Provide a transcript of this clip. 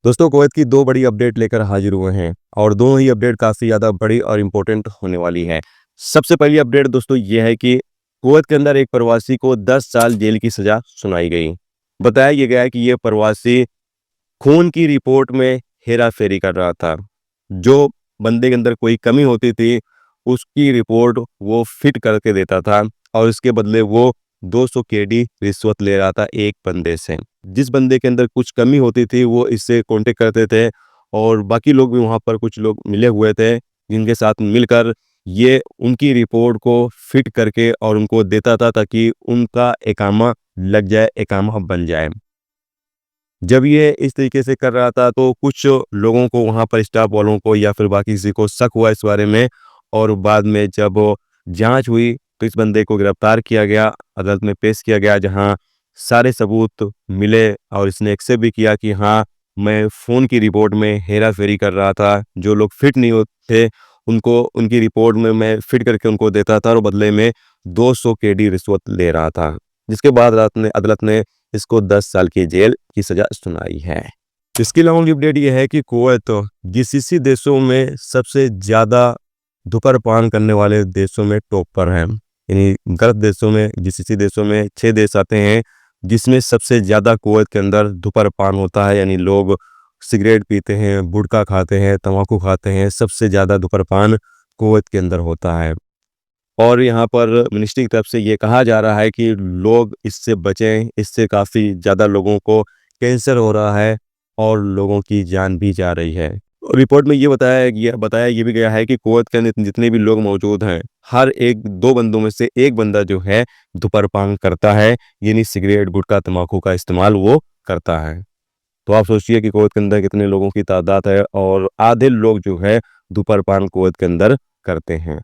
दोस्तों कुवैत की दो बड़ी अपडेट लेकर हाजिर हुए हैं और दोनों ही अपडेट काफ़ी ज़्यादा बड़ी और इम्पोर्टेंट होने वाली है। सबसे पहली अपडेट दोस्तों ये है कि कुवैत के अंदर एक प्रवासी को 10 साल जेल की सज़ा सुनाई गई। बताया ये गया है कि ये प्रवासी खून की रिपोर्ट में हेरा-फेरी कर रहा था। जो बंदे के अंदर कोई कमी होती थी, उसकी रिपोर्ट वो फिट करके देता था और इसके बदले वो 200 केडी रिश्वत ले रहा था एक बंदे से। जिस बंदे के अंदर कुछ कमी होती थी, वो इससे कॉन्टैक्ट करते थे और बाकी लोग भी वहाँ पर कुछ लोग मिले हुए थे, जिनके साथ मिलकर ये उनकी रिपोर्ट को फिट करके और उनको देता था ताकि उनका इकामा लग जाए, इकामा बन जाए। जब ये इस तरीके से कर रहा था तो कुछ लोगों को वहाँ पर स्टाफ वालों को या फिर बाकी किसी को शक हुआ इस बारे में और बाद में जब जांच हुई तो इस बंदे को गिरफ्तार किया गया, अदालत में पेश किया गया जहां सारे सबूत मिले और इसने एक्सेप्ट भी किया कि हाँ, मैं फ़ोन की रिपोर्ट में हेरा फेरी कर रहा था। जो लोग फिट नहीं होते उनको उनकी रिपोर्ट में मैं फिट करके उनको देता था और बदले में 200 केडी रिश्वत ले रहा था, जिसके बाद अदालत ने इसको 10 साल की जेल की सजा सुनाई है। इसके अलावा की अपडेट ये है कि कुवैत जीसीसी देशों में सबसे ज़्यादा धूम्रपान करने वाले देशों में टॉप पर है। यानी गल्फ देशों में, जीसीसी देशों में 6 देश आते हैं जिसमें सबसे ज़्यादा कुवैत के अंदर धूम्रपान होता है। यानी लोग सिगरेट पीते हैं, गुटखा खाते हैं, तंबाकू खाते हैं। सबसे ज़्यादा धूम्रपान कुवैत के अंदर होता है और यहाँ पर मिनिस्ट्री की तरफ से ये कहा जा रहा है कि लोग इससे बचें, इससे काफ़ी ज़्यादा लोगों को कैंसर हो रहा है और लोगों की जान भी जा रही है। रिपोर्ट में ये बताया ये भी गया है कि कुवैत के अंदर जितने भी लोग मौजूद हैं, हर एक 2 बंदों में से 1 बंदा जो है धूम्रपान करता है, यानी सिगरेट, गुटखा, तंबाकू का इस्तेमाल वो करता है। तो आप सोचिए कि कुवैत के अंदर कितने लोगों की तादाद है और आधे लोग जो है धूम्रपान कुवैत के अंदर करते हैं।